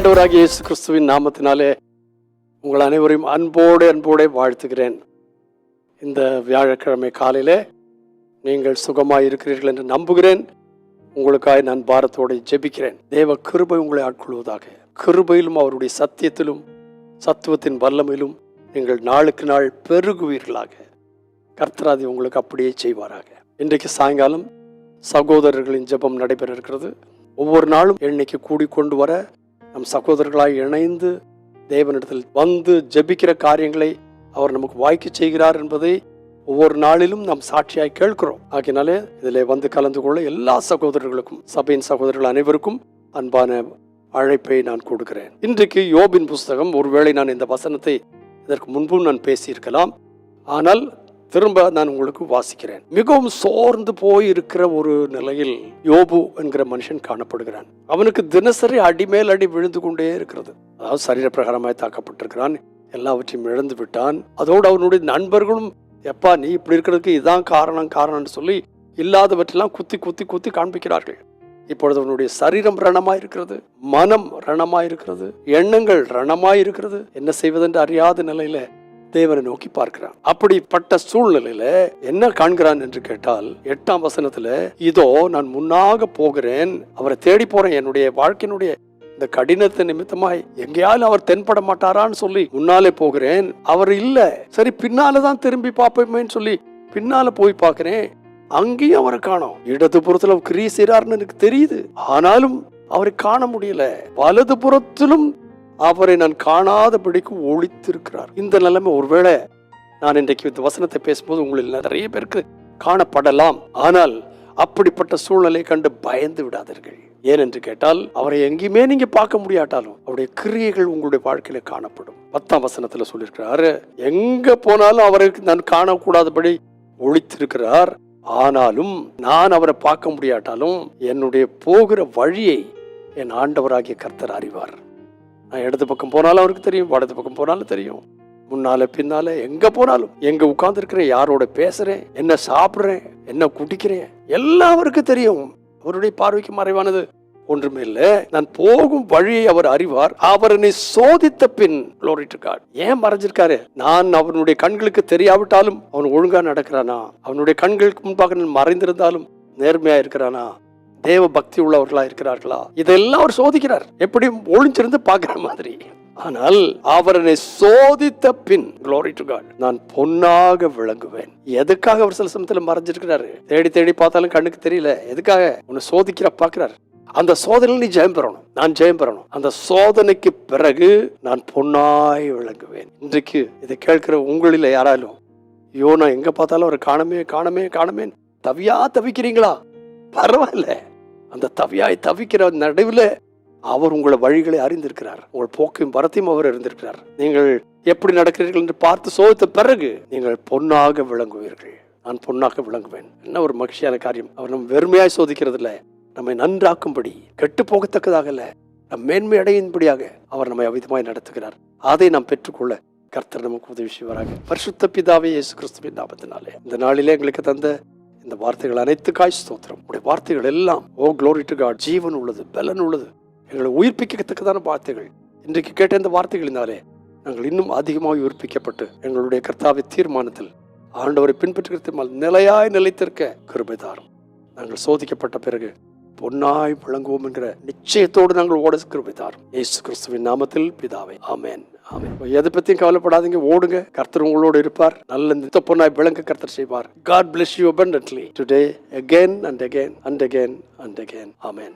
ஆண்டவராகிய இயேசு கிறிஸ்துவின் நாமத்தினாலே உங்கள் அனைவரையும் அன்போடு வாழ்த்துகிறேன். இந்த வியாழக்கிழமை காலையிலே நீங்கள் சுகமாய் இருக்கிறீர்கள் என்று நம்புகிறேன். உங்களுக்காக நான் பாரத்தோடு ஜெபிக்கிறேன். தேவ கிருபை உங்களை ஆட்கொள்வதாக. கிருபையிலும் அவருடைய சத்தியத்திலும் சத்துவத்தின் வல்லமையிலும் நீங்கள் நாளுக்கு நாள் பெருகுவீர்களாக. கர்த்தராதி உங்களுக்கு அப்படியே செய்வாராக. இன்றைக்கு சாயங்காலம் சகோதரர்களின் ஜெபம் நடைபெற இருக்கிறது. ஒவ்வொரு நாளும் எண்ணிக்கை கூடி கொண்டு வர நம் சகோதரர்களாய் இணைந்து தேவனிடத்தில் வந்து ஜெபிக்கிற காரியங்களை அவர் நமக்கு வாய்க்கு செய்கிறார் என்பதை ஒவ்வொரு நாளிலும் நாம் சாட்சியாய் கேட்கிறோம். ஆகினாலே இதில் வந்து கலந்து கொள்ள எல்லா சகோதரர்களுக்கும், சபையின் சகோதரர்கள் அனைவருக்கும் அன்பான அழைப்பை நான் கொடுக்கிறேன். இன்றைக்கு யோபின் புஸ்தகம், ஒருவேளை நான் இந்த வசனத்தை இதற்கு முன்பும் நான் பேசியிருக்கலாம், ஆனால் திரும்ப நான் உங்களுக்கு வாசிக்கிறேன். மிகவும் சோர்ந்து போயிருக்கிற ஒரு நிலையில் யோபு என்கிற மனுஷன் காணப்படுகிறான். அவனுக்கு தினசரி அடிமேல் அடி விழுந்து கொண்டே இருக்கிறது. அதாவது சரீர பிரகாரமாய் தாக்கப்பட்டிருக்கிறான், எல்லாவற்றையும் இழந்து விட்டான். அதோடு அவனுடைய நண்பர்களும் எப்பா நீ இப்படி இருக்கிறதுக்கு இதுதான் காரணம்னு சொல்லி இல்லாதவற்றெல்லாம் குத்தி காண்பிக்கிறார்கள். இப்பொழுது அவனுடைய சரீரம் ரணமாயிருக்கிறது, மனம் ரணமாயிருக்கிறது, எண்ணங்கள் ரணமாயிருக்கிறது. என்ன செய்வதென்று அறியாத நிலையில தேவனை நோக்கி பார்க்கிறான். அப்படிப்பட்ட சூழ்நிலையில என்ன காண்கிறான் என்று கேட்டால் 8ஆம் வசனத்துல, இதோ நான் முன்னாக போகிறேன், அவரை தேடி போறேன், என்னுடைய வாழ்க்கையினுடைய இந்த கடினத்தை நிமித்தமாய் எங்கேயாலும் அவர் தென்பட மாட்டாரான்னு சொல்லி முன்னாலே போகிறேன். அவர் இல்ல, சரி பின்னாலதான் திரும்பி பார்ப்போமேன்னு சொல்லி பின்னால போய் பார்க்கிறேன். அங்கேயும் அவரை காணோம். இடது புறத்துல கிரியை செய்றாருன்னு எனக்கு தெரியுது, ஆனாலும் அவரை காண முடியல. வலது புறத்திலும் அவரை நான் காணாதபடிக்கு ஒளித்திருக்கிறார். இந்த நிலைமை ஒருவேளை நான் இன்றைக்கு இந்த வசனத்தை பேசும்போது உங்களில் நிறைய பேருக்கு காணப்படலாம். ஆனால் அப்படிப்பட்ட சூழ்நிலை கண்டு பயந்து விடாதீர்கள். ஏனென்று கேட்டால் அவரை எங்கேயுமே நீங்க பார்க்க முடியாட்டாலும் அவருடைய கிரியைகள் உங்களுடைய வாழ்க்கையில காணப்படும். 10ஆம் வசனத்துல சொல்லியிருக்கிறாரு, எங்க போனாலும் அவரை நான் காணக்கூடாதபடி ஒளித்திருக்கிறார், ஆனாலும் நான் அவரை பார்க்க முடியாட்டாலும் என்னுடைய போகிற வழியை என் ஆண்டவராகிய கர்த்தர் அறிவார். நான் இடது பக்கம் போனாலும் அவருக்கு தெரியும், வலது பக்கம் போனாலும் தெரியும், முன்னால பின்னால எங்க போனாலும், எங்க உட்கார்ந்து இருக்கிறேன், யாரோட பேசுறேன், என்ன சாப்பிடுறேன், என்ன குடிக்கிறேன், எல்லாம் அவருக்கு தெரியும். அவருடைய பார்வைக்கு மறைவானது ஒன்றுமே இல்லை. நான் போகும் வழியை அவர் அறிவார். அவர் என்னை சோதித்த பின், glory to God. ஏன் மறைஞ்சிருக்காரு? நான் அவனுடைய கண்களுக்கு தெரியாவிட்டாலும் அவன் ஒழுங்கா நடக்கிறானா, அவனுடைய கண்களுக்கு முன்பாக நான் மறைந்திருந்தாலும் நேர்மையா இருக்கிறானா, தேவ பக்தி உள்ளவர்களா இருக்கிறார்களா, இதெல்லாம் அவர் சோதிக்கிறார். எப்படி ஒளிஞ்சிருந்து பார்க்கிற மாதிரி. ஆனால் அவர் என்னை சோதித்த பின், glory to God, நான் பொன்னாக விளங்குவேன். எதுக்காக அவர் சில சமயத்துல மறைஞ்சிருக்கிறாரு? தேடி பார்த்தாலும் கண்ணுக்கு தெரியல. எதுக்காக? உன்னை சோதிக்கிற பார்க்கிறார். அந்த சோதனையில் நீ ஜெயம் பெறணும், நான் ஜெயம் பெறணும். அந்த சோதனைக்கு பிறகு நான் பொன்னாய் விளங்குவேன். இன்றைக்கு இதை கேட்கிற உங்களில் யாராலும், ஐயோ நான் எங்க பார்த்தாலும் அவர் காணமே தவிக்கிறீங்களா? பரவாயில்ல. அந்த தவிக்கிற நடுவில் அவர் உங்களை வழிகளை அறிந்திருக்கிறார். உங்கள் போக்கையும் வரத்தையும் அவர் அறிந்திருக்கிறார். நீங்கள் எப்படி நடக்கிறீர்கள் என்று பார்த்து சோதித்த பிறகு நீங்கள் பொன்னாக விளங்குவீர்கள். நான் பொன்னாக விளங்குவேன். என்ன ஒரு மகிழ்ச்சியான காரியம். அவர் நம்ம வெறுமையாய் சோதிக்கிறது இல்லை, நம்மை நன்றாக்கும்படி, கெட்டு போகத்தக்கதாக இல்ல, நம் மேன்மை அடையும்படியாக அவர் நம்மை அவிதமாய் நடத்துகிறார். அதை நாம் பெற்றுக்கொள்ள கர்த்தர் நமக்கு உதவி செய்வாராக. பரிசுத்த பிதாவே இயேசு கிறிஸ்துவின் நாமத்தினாலே இந்த நாளிலே எங்களுக்கு தந்த இந்த வார்த்தைகள் அனைத்துக்காய் ஸ்தோத்திரம். உடைய வார்த்தைகள் எல்லாம் ஓ glory to God, ஜீவன் உள்ளது, பலன் உள்ளது, எங்களை உயிர்ப்பிக்கத்தக்கதான வார்த்தைகள். இன்றைக்கு கேட்ட இந்த வார்த்தைகளினாலே நாங்கள் இன்னும் அதிகமாக உயிர்ப்பிக்கப்பட்டு எங்களுடைய கர்த்தாவை தீர்மானத்தில் ஆண்டவரை பின்பற்றுகிறது நிலையாய் நிலைத்திருக்க கிருபை தாரும். நாங்கள் சோதிக்கப்பட்ட பிறகு பொன்னாய் விளங்குவோம் என்கிற நிச்சயத்தோடு நாங்கள் ஓட கிருபை தாரும். இயேசு கிறிஸ்துவின் நாமத்தில் பிதாவே, ஆமென். எதை பத்தியும் கவலைப்படாதீங்க, ஓடுங்க. கர்த்தர் உங்களோடு இருப்பார். நல்ல நித்த பொன்னாய் விளங்க கர்த்தர் செய்வார். God bless you abundantly today, again and again and again and again. Amen.